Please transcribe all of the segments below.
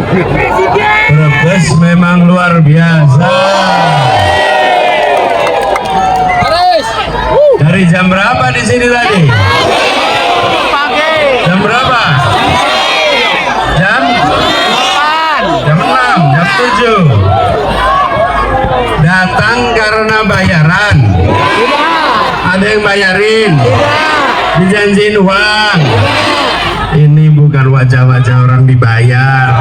Brebes memang luar biasa. Dari jam berapa di sini tadi? Jam berapa? Jam 6, jam 7. Datang karena bayaran. Ada yang bayarin. Dijanjiin uang. Ini bukan wajah-wajah orang dibayar.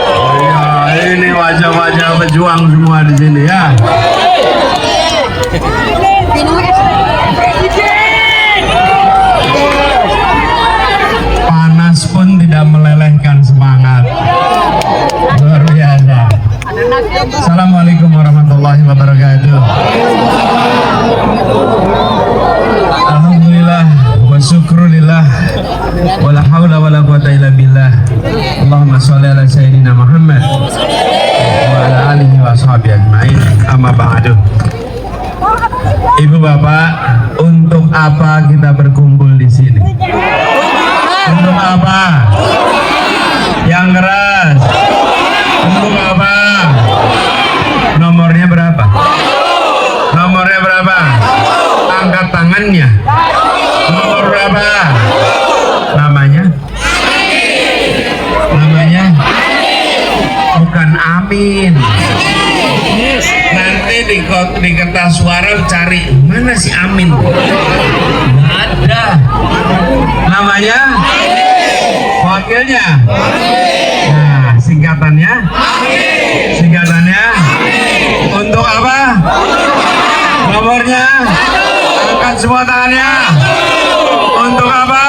Oh ya, ini wajah-wajah pejuang semua di sini ya. Panas pun tidak melelehkan semangat. Luar biasa. Assalamualaikum warahmatullahi wabarakatuh. Alhamdulillah wa syukrulillah wala haula wala quwata illa billah. Allahumma sholli ala sayyidina Muhammad wa ala alihi wa sahbihi ajmain. Amma ba'du. Ibu bapak, untuk apa kita berkumpul di sini? Untuk apa? Yang keras. Untuk apa? Nomornya berapa? Nomornya berapa? Angkat tangannya. Nomor berapa? Namanya? Namanya? Bukan Amin. Nanti di kertas suara cari mana si Amin. Nggak ada. Namanya? Wakilnya? Nah, singkatannya? Singkatannya? Untuk apa? Nomornya? Angkat semua tangannya. Untuk apa?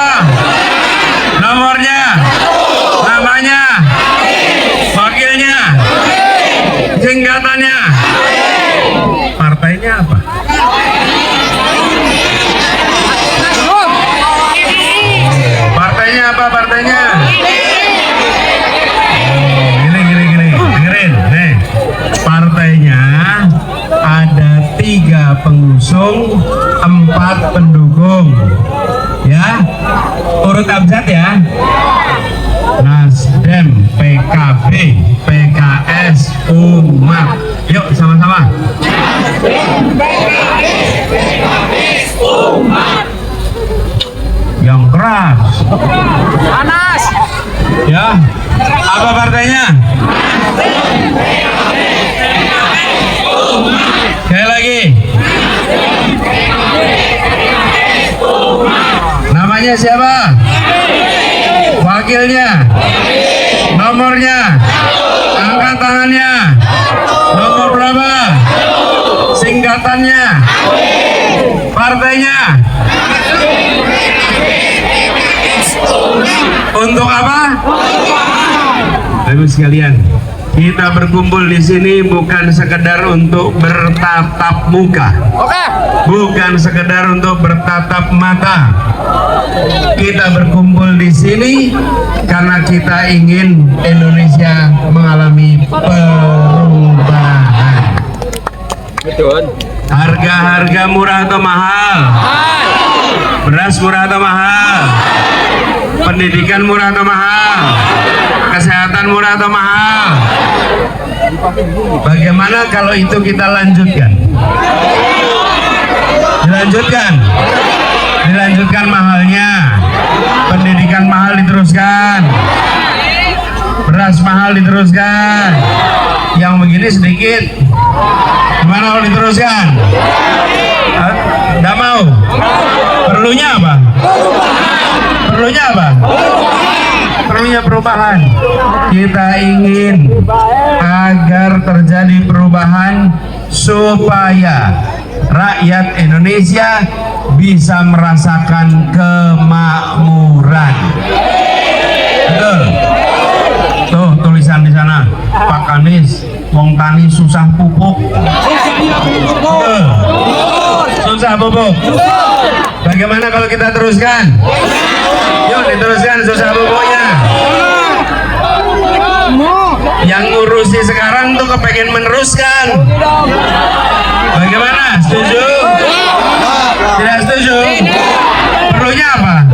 Nomornya? Namanya? Wakilnya? Singkatannya? Partainya apa? Partainya apa? Partainya? Gini. Dengerin. Nih, partainya ada 3 pengusung, 4 pendukung. Ya, urut abjad ya. Nasdem, PKB, PKS, Umat. Yuk sama-sama. Yang keras. Panas. Ya, apa partainya? Sekali lagi. Namanya siapa? Wakilnya? Nomornya? Angkat tangannya. Nomor berapa? Singkatannya? Partainya? Untuk apa? Bapak sekalian, kita berkumpul di sini bukan sekedar untuk bertatap muka. Oke. Bukan sekedar untuk bertatap mata. Kita berkumpul di sini karena kita ingin Indonesia mengalami perubahan. Betul. Harga-harga murah atau mahal? Beras murah atau mahal? Pendidikan murah atau mahal? Kesehatan murah atau mahal? Bagaimana kalau itu kita lanjutkan? Dilanjutkan mahalnya. Pendidikan mahal diteruskan. Beras mahal diteruskan. Yang begini sedikit. Gimana kalau diteruskan? Nggak mau? Perlunya apa? Perlunya perubahan. Kita ingin agar terjadi perubahan supaya rakyat Indonesia bisa merasakan kemakmuran. Betul? Tuh tulisan di sana, Pak Anies, wong tani susah pupuk. Betul? Susah pupuk. Bagaimana kalau kita teruskan? Yuk diteruskan susah pupuknya. Yang ngurusi sekarang tuh kepengen meneruskan. Bagaimana? Setuju? Tidak setuju? Perlunya apa?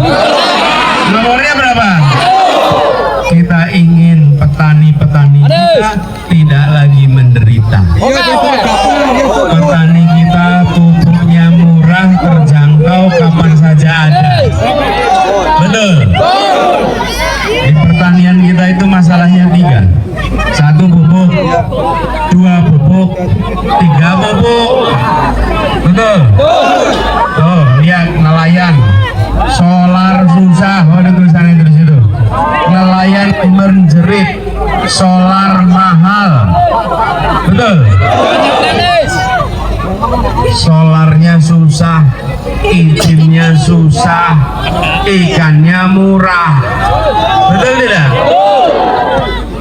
Nomornya berapa? Kita ingin petani Petani kita pupuknya murah, terjangkau, kapan saja ada. Betul. Di pertanian kita itu masalahnya 3. 1 pupuk, 2 pupuk, 3 pupuk. Betul. Tuh, lihat nelayan. Solar susah, ada tulisannya di situ. Nelayan menjerit, solar mahal. Betul. Solarnya susah, izinnya susah, ikannya murah. Betul tidak?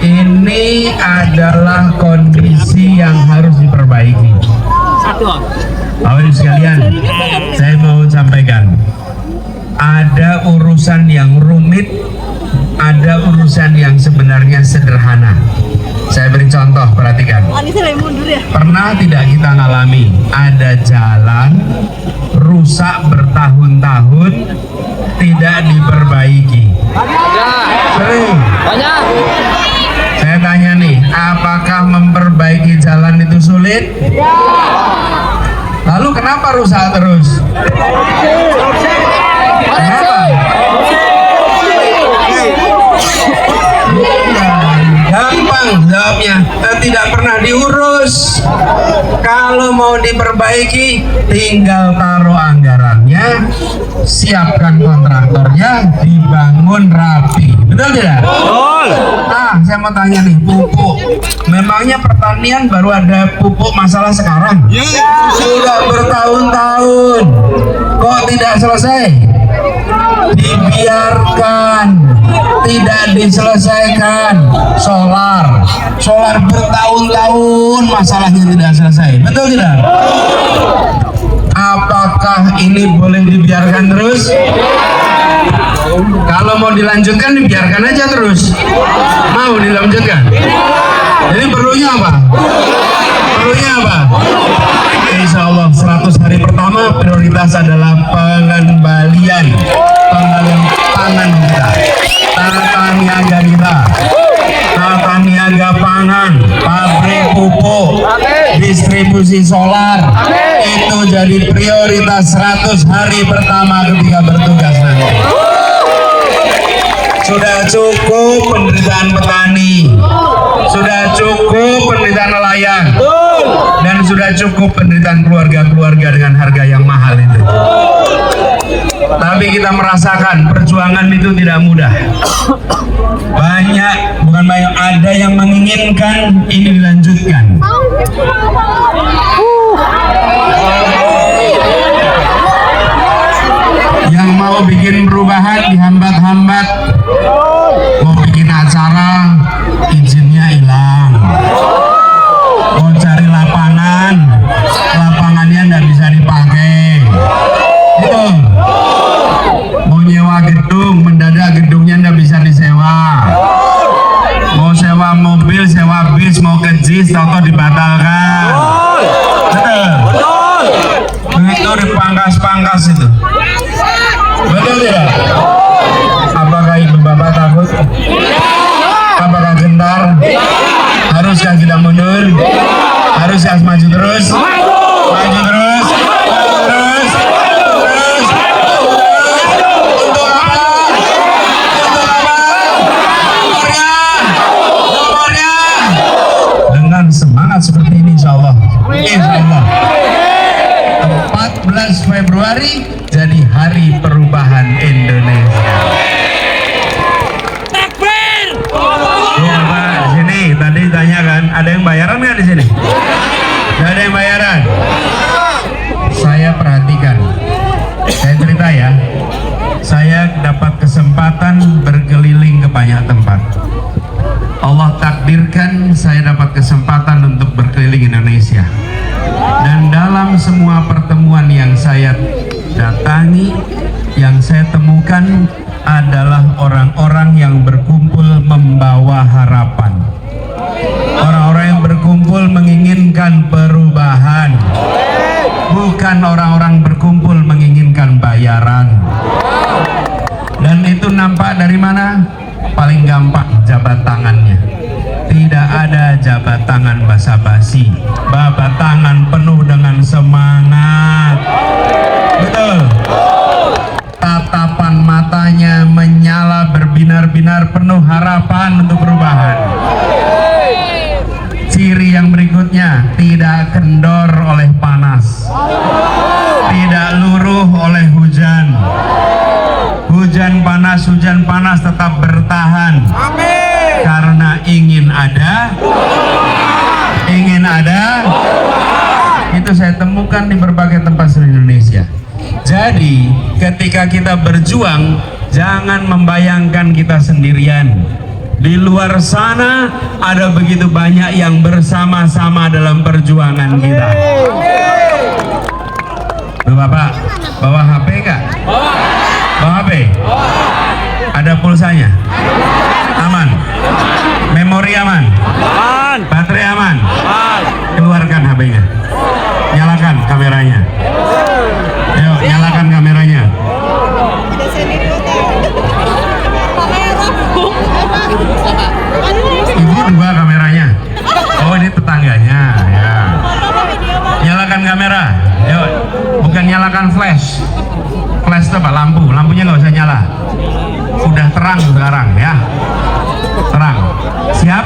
Ini adalah kondisi yang harus diperbaiki. Bapak Ibu sekalian, saya mau sampaikan, ada urusan yang rumit, ada urusan yang sebenarnya sederhana. Saya beri contoh, perhatikan. Pernah tidak kita ngalami ada jalan rusak bertahun-tahun tidak diperbaiki? Sering. Banyak. Saya tanya nih, apakah memperbaiki jalan itu sulit? Lalu kenapa rusak terus? Kenapa? Gampang jawabnya, tidak pernah diurus. Kalau mau diperbaiki, tinggal taruh anggarannya, siapkan kontraktornya, dibangun rapi. Betul tidak? Betul. Nah, saya mau tanya nih, pupuk. Memangnya pertanian baru ada pupuk masalah sekarang? Sudah bertahun-tahun, kok tidak selesai? Dibiarkan, tidak diselesaikan. Solar bertahun-tahun masalahnya tidak selesai. Betul tidak? Apakah ini boleh dibiarkan terus? Kalau mau dilanjutkan, dibiarkan aja terus. Mau dilanjutkan? Jadi perlunya apa? Perlunya apa? Insya Allah 100 hari pertama prioritas adalah pengembalian pangan kita, tata niaga kita, tata niaga pangan, pabrik pupuk, distribusi solar. Itu jadi prioritas 100 hari pertama ketika bertugas nanti. Sudah cukup penderitaan petani, sudah cukup penderitaan nelayan, dan sudah cukup penderitaan keluarga-keluarga dengan harga yang mahal itu. Tapi kita merasakan perjuangan itu tidak mudah. Bukan banyak, ada yang menginginkan ini dilanjutkan. Yang mau bikin perubahan dihambat-hambat, mau bikin acara izinnya hilang, mau cari lapangannya nggak bisa dipakai, gitu. Mau nyewa gedung, mendadak gedungnya nggak bisa disewa, mau sewa mobil, sewa bis, mau ke JIS, tau dibatalkan. Betul. Itu dipangkas-pangkas itu. Betul tidak? Apakah ibu bapak takut? Apakah gentar? Haruskah kita mundur? Haruskah maju terus? Maju terus? Terus? Untuk apa? Untuk apa? Nomornya? Dengan semangat seperti ini, insya Allah. Insya Allah. 14 Februari jadi hari perubahan Indonesia. Takbir. Di sini tadi tanya kan, ada yang bayaran nggak di sini? Nggak ada yang bayaran. Saya perhatikan, saya cerita ya. Saya dapat kesempatan berkeliling ke banyak tempat. Allah takdirkan saya dapat kesempatan untuk berkeliling Indonesia. Dan dalam semua pertemuan yang saya datangi, yang saya temukan adalah orang-orang yang berkumpul membawa harapan. Orang-orang yang berkumpul menginginkan perubahan. Bukan orang-orang berkumpul menginginkan bayaran. Dan itu nampak dari mana? Paling gampang jabat tangannya. Tidak ada jabat tangan basa-basi, babat tangan penuh dengan semangat. Betul. Tatapan matanya menyala berbinar-binar penuh harapan untuk perubahan. Ciri yang berikutnya, tidak kendor oleh panas, tidak luruh oleh hujan. Hujan panas tetap bertahan. Karena ingin ada. Itu saya temukan di berbagai tempat seluruh Indonesia. Jadi ketika kita berjuang, jangan membayangkan kita sendirian. Di luar sana ada begitu banyak yang bersama-sama dalam perjuangan kita. Loh, Bapak, bawa HP nggak? Bawa HP? Ada pulsanya? Aman? Memori aman? Baterai aman? Keluarkan HP-nya. Nyalakan kameranya. Ayo, nyalakan kameranya. Ibu dua kameranya. Oh, ini tetangganya ya. Nyalakan kamera. Yuk, bukan nyalakan flash. Flash itu apa? Lampu. Lampunya nggak usah nyala. Udah terang sekarang ya. Terang. Siap?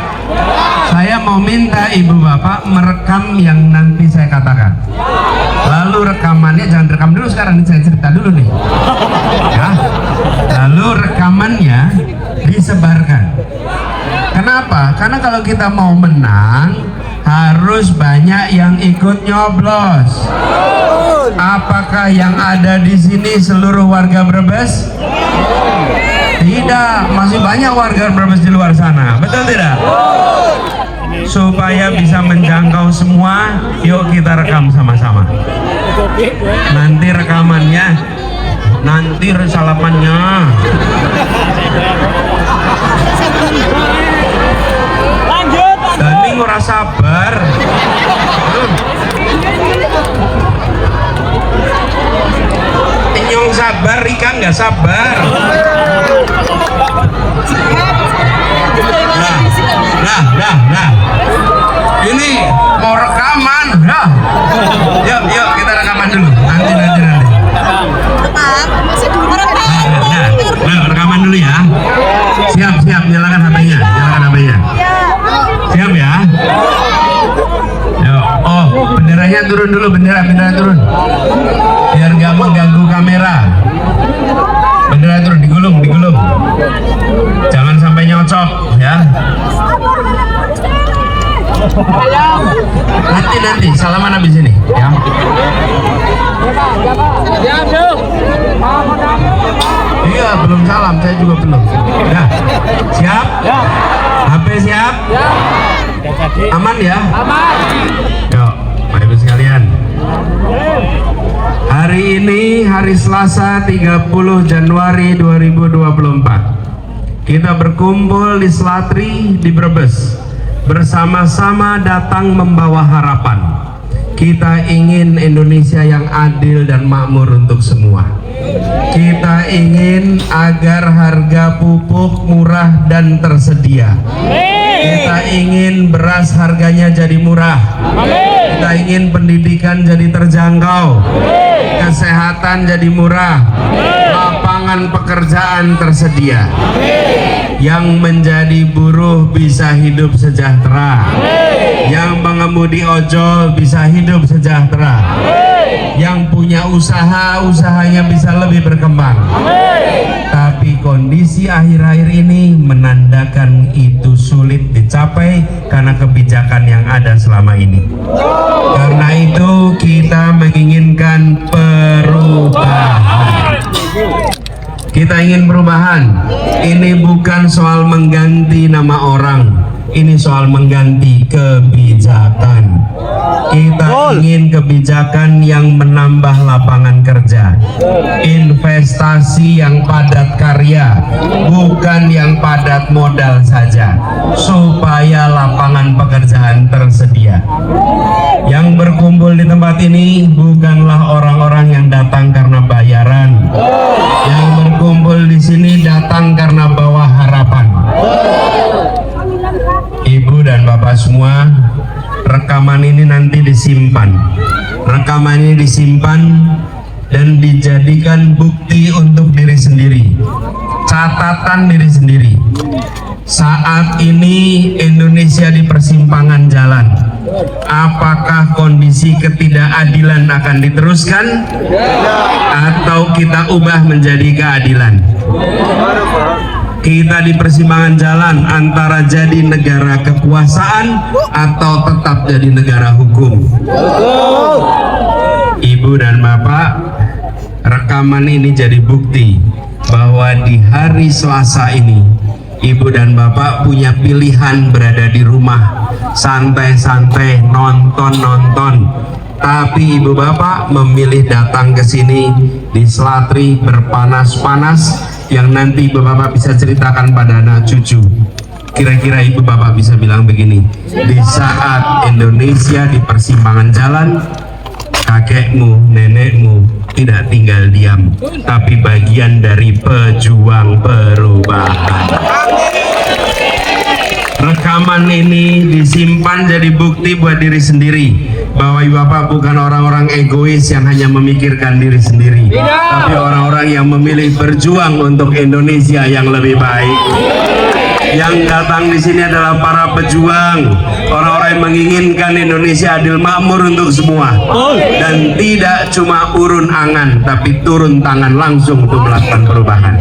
Saya mau minta ibu bapak merekam yang nanti saya katakan. Lalu rekamannya jangan rekam dulu sekarang, saya cerita dulu nih. Ya. Lalu rekamannya disebarkan. Kenapa? Karena kalau kita mau menang harus banyak yang ikut nyoblos. Apakah yang ada di sini seluruh warga Brebes? Tidak, masih banyak warga Brebes di luar sana. Betul tidak? Supaya bisa menjangkau semua, yuk kita rekam sama-sama. Nanti rekamannya, nanti resalapannya. Dani ngurah sabar. Inyong sabar, Rika nggak sabar. Nah. Ini mau rekaman. Yuk kita rekaman dulu. Nanti. Nah, rekaman dulu ya. Siap, nyalakan HP-nya. Siap ya. Yuk. Oh, benderanya turun dulu, bendera turun. Biar nggak mengganggu kamera. Bendera turun, digulung. Jangan sampai nyocok ya. Nanti salaman habis ini ya. Iya, belum salam, saya juga belum. Ya. Siap? Ya. HP siap? Ya. Aman ya? Aman. Yuk, Bapak Ibu sekalian. Hari ini hari Selasa 30 Januari 2024. Kita berkumpul di Selatri di Brebes. Bersama-sama datang membawa harapan. Kita ingin Indonesia yang adil dan makmur untuk semua. Kita ingin agar harga pupuk murah dan tersedia. Kita ingin beras harganya jadi murah. Kita ingin pendidikan jadi terjangkau. Kesehatan jadi murah. Lapangan pekerjaan tersedia. Yang menjadi buruh bisa hidup sejahtera. Yang mengemudi ojol bisa hidup sejahtera. Yang punya usaha, usahanya bisa lebih berkembang. Tapi kondisi akhir-akhir ini menandakan itu sulit dicapai karena kebijakan yang ada selama ini. Karena itu kita menginginkan perubahan. Kita ingin perubahan. Ini bukan soal mengganti nama orang, ini soal mengganti kebijakan. Kita ingin kebijakan yang menambah lapangan kerja, investasi yang padat karya, bukan yang padat modal saja, supaya lapangan pekerjaan tersedia. Yang berkumpul di tempat ini bukanlah orang-orang yang datang karena bayaran. Yang berkumpul di sini datang karena bawa harapan. Ibu dan Bapak semua, rekaman ini nanti disimpan. Rekaman ini disimpan dan dijadikan bukti untuk diri sendiri, catatan diri sendiri. Saat ini Indonesia di persimpangan jalan. Apakah kondisi ketidakadilan akan diteruskan atau kita ubah menjadi keadilan? Kita di persimpangan jalan antara jadi negara kekuasaan atau tetap jadi negara hukum. Ibu dan Bapak, rekaman ini jadi bukti bahwa di hari Selasa ini Ibu dan Bapak punya pilihan berada di rumah santai-santai nonton-nonton, tapi Ibu Bapak memilih datang ke sini di Selatri berpanas-panas yang nanti Ibu Bapak bisa ceritakan pada anak cucu. Kira-kira Ibu Bapak bisa bilang begini, di saat Indonesia di persimpangan jalan, kakekmu, nenekmu tidak tinggal diam, tapi bagian dari pejuang perubahan. Rekaman ini disimpan jadi bukti buat diri sendiri bahwa Ibu Bapak bukan orang-orang egois yang hanya memikirkan diri sendiri, tapi orang-orang yang memilih berjuang untuk Indonesia yang lebih baik. Yang datang di sini adalah para pejuang, orang-orang yang menginginkan Indonesia adil makmur untuk semua, dan tidak cuma urun angan, tapi turun tangan langsung untuk melakukan perubahan.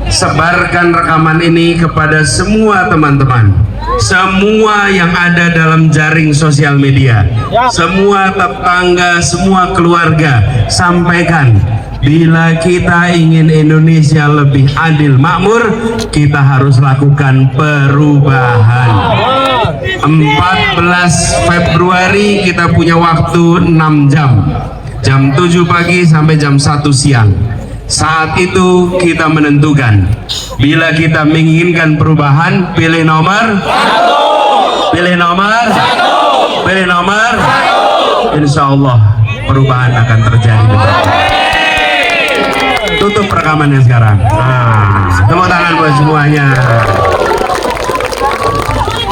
Sebarkan rekaman ini kepada semua teman-teman, semua yang ada dalam jaring sosial media, semua tetangga, semua keluarga. Sampaikan, bila kita ingin Indonesia lebih adil makmur, kita harus lakukan perubahan. 14 Februari kita punya waktu 6 jam, jam 7 pagi sampai jam 1 siang. Saat itu kita menentukan, bila kita menginginkan perubahan, pilih nomor 1, pilih nomor 1, pilih nomor 1. Insya Allah perubahan akan terjadi. Tutup rekamannya sekarang. Tepuk tangan buat semuanya.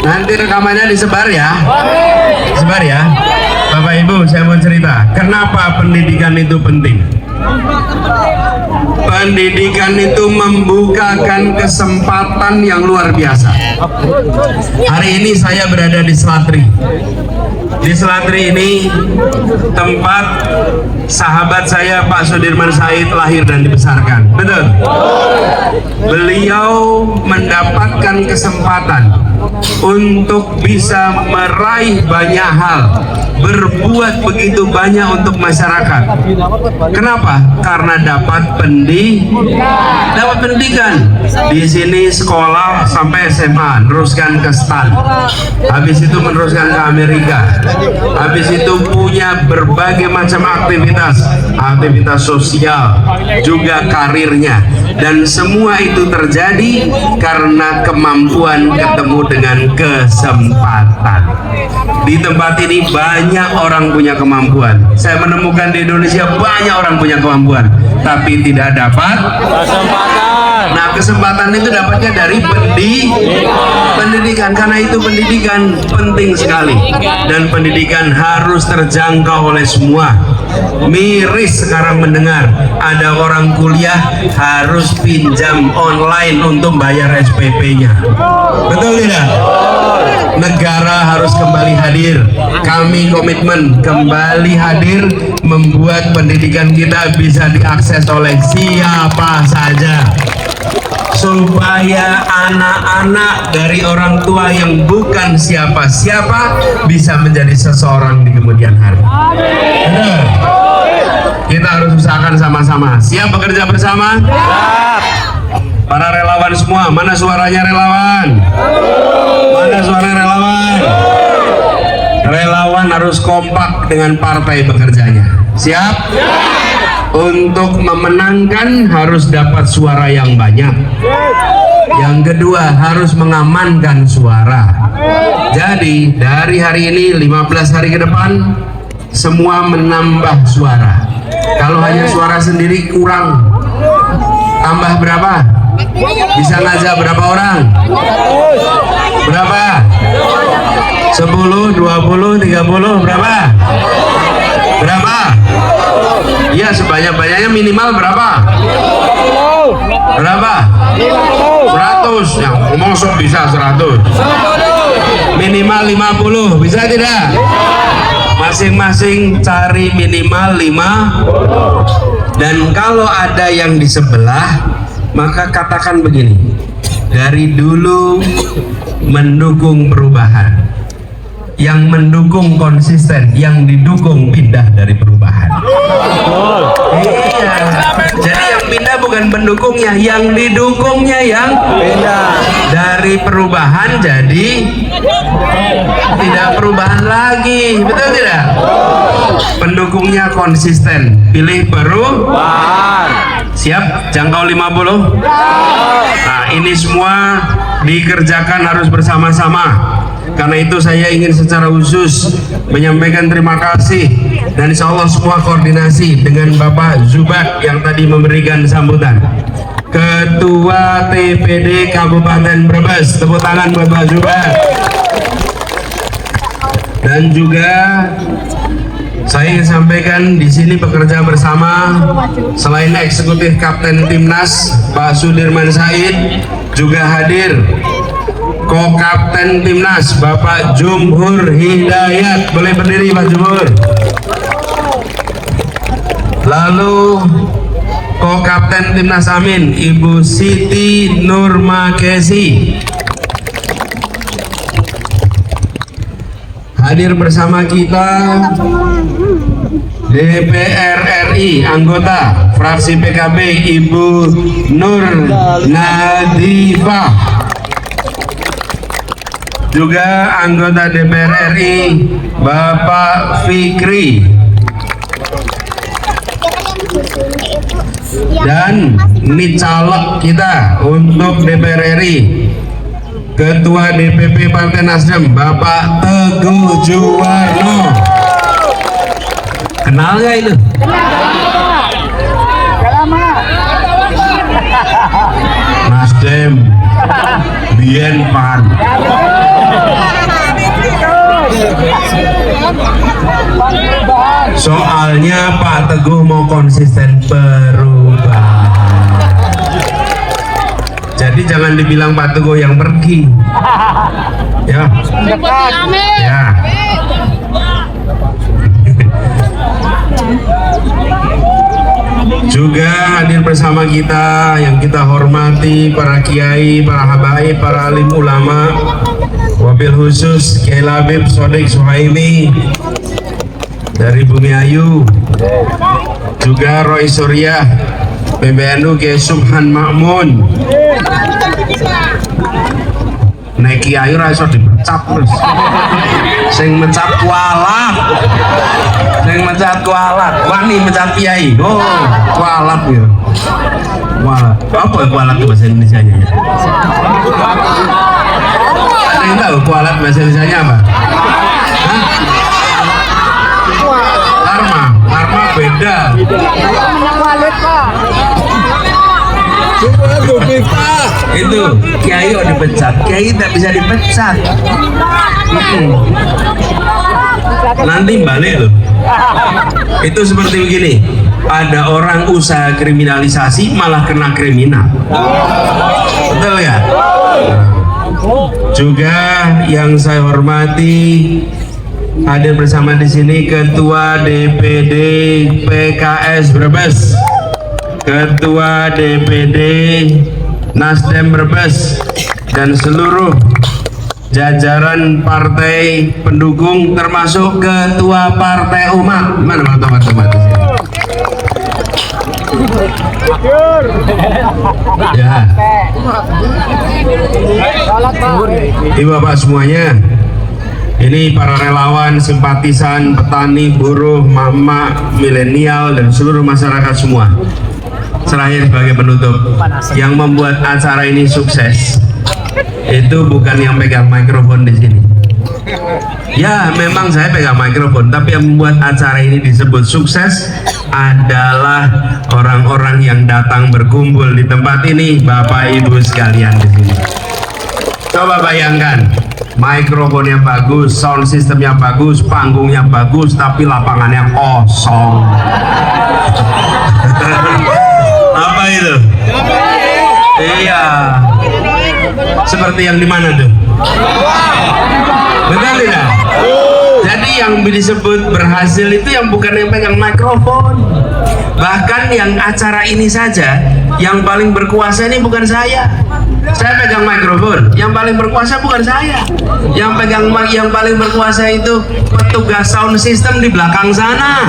Nanti rekamannya disebar ya, sebar ya. Bapak Ibu, saya mau cerita kenapa pendidikan itu penting. Pendidikan itu membukakan kesempatan yang luar biasa. Hari ini saya berada di Selatri. Di Selatri ini tempat sahabat saya Pak Sudirman Said lahir dan dibesarkan. Betul? Beliau mendapatkan kesempatan untuk bisa meraih banyak hal, berbuat begitu banyak untuk masyarakat. Kenapa? Karena dapat pendidikan. Di sini sekolah sampai SMA, teruskan ke STAN. Habis itu meneruskan ke Amerika. Habis itu punya berbagai macam aktivitas sosial, juga karirnya. Dan semua itu terjadi karena kemampuan ketemu dengan kesempatan. Di tempat ini banyak orang punya kemampuan. Saya menemukan di Indonesia banyak orang punya kemampuan, tapi tidak dapat kesempatan. Nah, kesempatan itu dapatnya dari pendidikan. Karena itu pendidikan penting sekali, dan pendidikan harus terjangkau oleh semua. Miris sekarang mendengar ada orang kuliah harus pinjam online untuk bayar SPP-nya. Betul tidak? Negara harus kembali hadir. Kami komitmen kembali hadir, membuat pendidikan kita bisa diakses oleh siapa saja, supaya anak-anak dari orang tua yang bukan siapa-siapa bisa menjadi seseorang di kemudian hari. Benar? Kita harus usahakan sama-sama. Siap bekerja bersama? Siap. Para relawan semua, mana suaranya relawan? Mana suara relawan? Relawan harus kompak dengan partai bekerjanya. Siap? Untuk memenangkan harus dapat suara yang banyak. Yang kedua harus mengamankan suara. Jadi dari hari ini 15 hari ke depan semua menambah suara. Kalau hanya suara sendiri kurang. Tambah berapa? Bisa ngajak berapa orang? Berapa? 10, 20, 30, berapa? Berapa? Iya, sebanyak-banyaknya minimal berapa? Berapa? 100. Yang ngomong sok bisa 100. Minimal 50, bisa tidak? Masing-masing cari minimal 5. Dan kalau ada yang di sebelah, maka katakan begini: dari dulu mendukung perubahan, yang mendukung konsisten, yang didukung pindah dari perubahan. Iya. Jadi yang pindah bukan pendukungnya, yang didukungnya yang pindah dari perubahan jadi tidak perubahan lagi, betul tidak? Pendukungnya konsisten, pilih perubahan. Siap? Jangkau 50? Nah, ini semua dikerjakan harus bersama-sama. Karena itu saya ingin secara khusus menyampaikan terima kasih, dan insya Allah semua koordinasi dengan Bapak Zubat yang tadi memberikan sambutan, Ketua TPD Kabupaten Brebes. Tepuk tangan Bapak Zubat. Dan juga saya ingin sampaikan di sini bekerja bersama, selain eksekutif Kapten Timnas Pak Sudirman Said, juga hadir Ko-Kapten Timnas Bapak Jumhur Hidayat. Boleh berdiri Pak Jumhur. Lalu Ko-Kapten Timnas Amin Ibu Siti Nurmakesi. Hadir bersama kita DPR RI, anggota fraksi PKB Ibu Nur Nadifah. Juga anggota DPR RI Bapak Fikri. Dan ini caleg kita untuk DPR RI, Ketua DPP Partai Nasdem Bapak Teguh Juwarno. Kenal gak itu? Nasdem Bien Pan. Soalnya Pak Teguh mau konsisten perubahan. Jadi jangan dibilang Pak Teguh yang pergi. Ya. Ya. Juga hadir bersama kita yang kita hormati para kiai, para habaib, para alim ulama, wabil khusus Kiai Labib Sodik Suhaimi dari Bumi Ayu, juga Roy Suryah PBNU Kiai Subhan Makmun. Nek kiai ora iso dipecat terus. Sing mecat kualat. Sing mecat kualat, wani mecat kiai. Oh, kualat ya. Kualat. Apa kualat itu bahasa Indonesianya? Ada yang tahu kualat bahasa Indonesianya apa? Hah? Karma. Karma beda. Itu kiai kok dipecat, kiai tidak bisa dipecat. Nanti balik loh. Itu seperti begini, ada orang usaha kriminalisasi malah kena kriminal. Betul ya? Juga yang saya hormati, hadir bersama di sini Ketua DPD PKS Brebes, Ketua DPD Nasdem Brebes, dan seluruh jajaran partai pendukung termasuk Ketua Partai Umat. Mana Ketua Partai Umat di sini? Ya. Ibu bapak semuanya, ini para relawan, simpatisan, petani, buruh, mama, milenial, dan seluruh masyarakat semua. Terakhir sebagai penutup, yang membuat acara ini sukses itu bukan yang pegang mikrofon di sini, Ya, memang saya pegang mikrofon, tapi yang membuat acara ini disebut sukses adalah orang-orang yang datang berkumpul di tempat ini, Bapak Ibu sekalian di sini. Coba bayangkan, mikrofonnya bagus, sound sistemnya bagus, panggungnya bagus, tapi lapangannya kosong. Apa itu? Iya. Seperti yang di mana tuh? Betul tidak? Jadi yang disebut berhasil itu yang bukan yang pegang mikrofon. Bahkan yang acara ini saja, yang paling berkuasa ini bukan saya. Saya pegang mikrofon, yang paling berkuasa bukan saya. Yang paling berkuasa itu petugas sound system di belakang sana.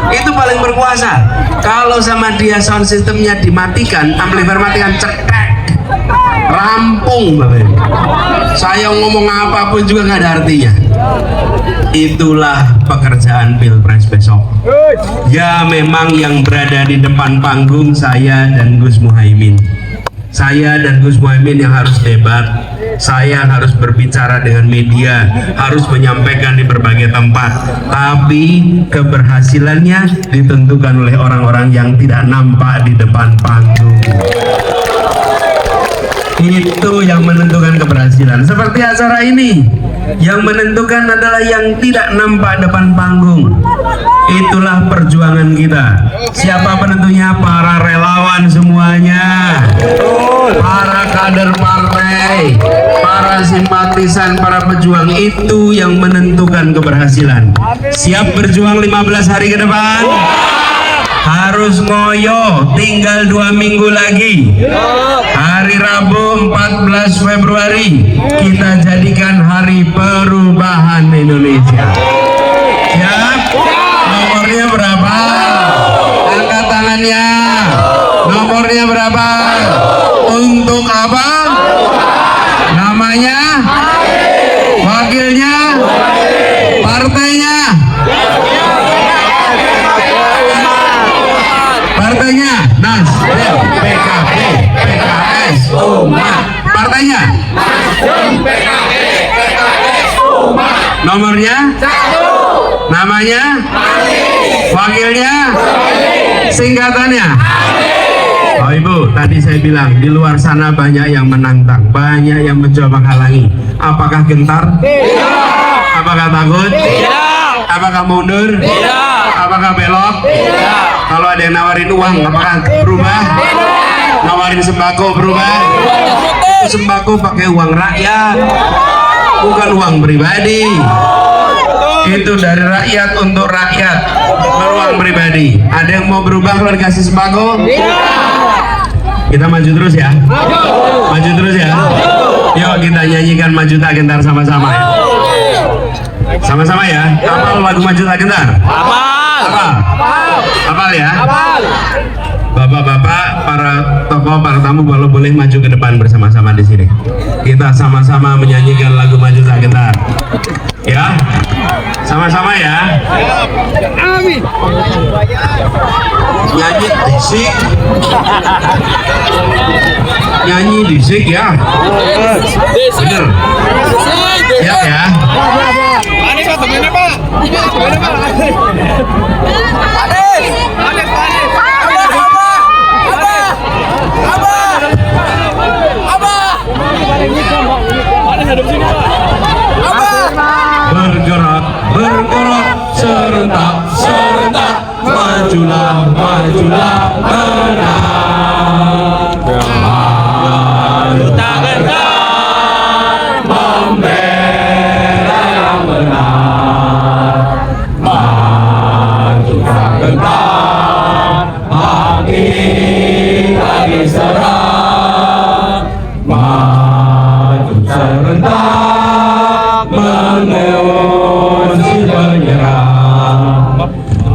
Itu paling berkuasa. Kalau sama dia sound systemnya dimatikan, amplifier matikan, cekrek, rampung Bapak. Saya ngomong apapun juga nggak ada artinya. Itulah pekerjaan Pilpres besok. Ya, memang yang berada di depan panggung saya dan Gus Muhaimin. Saya dan Gus Muhaimin yang harus debat. Saya harus berbicara dengan media, harus menyampaikan di berbagai tempat. Tapi keberhasilannya ditentukan oleh orang-orang yang tidak nampak di depan panggung. Itu yang menentukan keberhasilan. Seperti acara ini, yang menentukan adalah yang tidak nampak depan panggung. Itulah perjuangan kita. Siapa penentunya? Para relawan semuanya, para kader partai, para simpatisan, para pejuang. Itu yang menentukan keberhasilan. Siap berjuang 15 hari ke depan? Harus ngoyo, tinggal 2 minggu lagi. Hari Rabu 14 Februari kita jadikan hari perubahan Indonesia. Siap? Nomornya berapa? Angkat tangannya. Nomornya berapa? Untuk apa? Namanya? Wakilnya? Partainya? Partainya Nasdem, PKB, PKS, Umat. Partainya Nasdem, PKB, PKS, Umat. Nomornya 1. Namanya wakilnya, singkatannya. Oh Ibu, tadi saya bilang di luar sana banyak yang menantang, banyak yang mencoba menghalangi. Apakah gentar? Tidak. Apakah takut? Tidak. Apakah mundur? Tidak. Apakah belok? Tidak. Kalau ada yang nawarin uang, apakah berubah? Tidak. Nawarin sembako berubah? Tidak. Sembako pakai uang rakyat, bukan uang pribadi. Itu dari rakyat untuk rakyat, beruang pribadi. Ada yang mau berubah kalau dikasih sembako? Kita maju terus ya. Maju terus ya. Yuk kita nyanyikan Maju Tak Gentar sama-sama ya. Sama-sama ya. Hafal lagu Maju Tak Gentar? Hafal. Hafal ya. Bapak-bapak, para tokoh, para tamu boleh maju ke depan bersama-sama di sini. Kita sama-sama menyanyikan lagu Maju Tak Gentar. Ya, sama-sama ya. Amin. Nyanyi disik. Nyanyi disik ya. Bener. Siap ya. Ini Pak, temennya Pak. Bergerak, bergerak, serentak, serentak, majulah, majulah, menang. Maju tak gentar, membela yang benar. Maju tak gentar, lagi serang. Maju serentak, mengusir penyerang.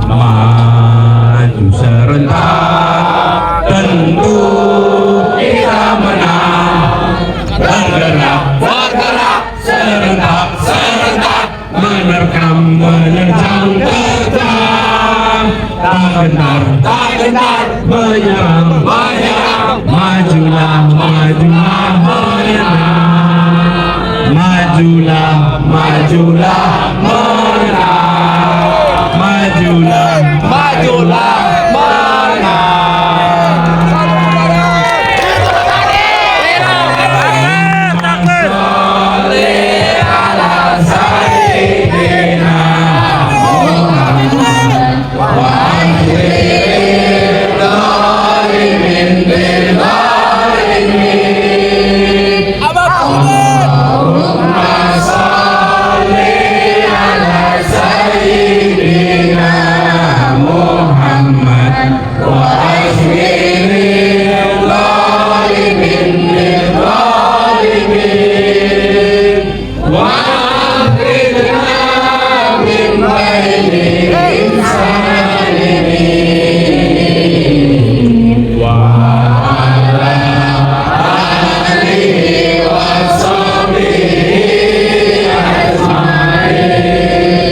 Maju serentak, tentu kita menang. Bergerak, bergerak, serentak, serentak, menerkam, menerjang, terjang. Tak gentar, tak gentar, menyerang, menyerang. Majulah, majulah, menyerang. Maju majulah, majulah, menang. Majulah, Majulah menang.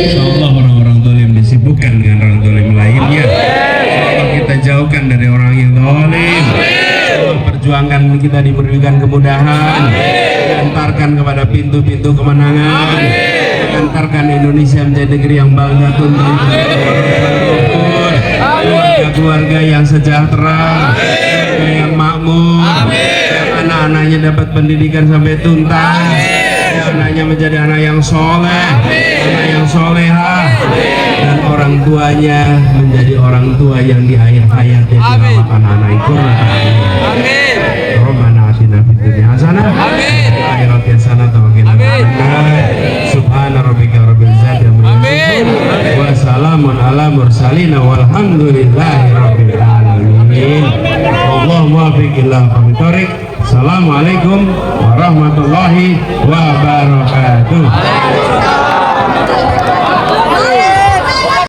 Insyaallah orang-orang zalim disibukkan dengan orang zalim lainnya. Allah kita jauhkan dari orang yang zalim. Allah perjuangkan kita diberikan kemudahan. Antarkan kepada pintu-pintu kemenangan. Antarkan Indonesia menjadi negeri yang bangga tunduk. Keluarga yang sejahtera, keluarga yang makmur, yang anak-anaknya dapat pendidikan sampai tuntas, yang anaknya menjadi anak yang soleh, anak yang solehah, dan orang tuanya menjadi orang tua yang di akhir hayatnya dirawat anak-anak itu. Amin. Rabbana atina fid dunya hasanah wa fil akhirati hasanah wa qina adzabannar. Subhana rabbika rabbil izzati amma yasifun wa salamun ala mursalin walhamdulillahi rabbil alamin. Wallahu muwaffiq ila aqwamit thoriq. Assalamualaikum warahmatullahi wabarakatuh.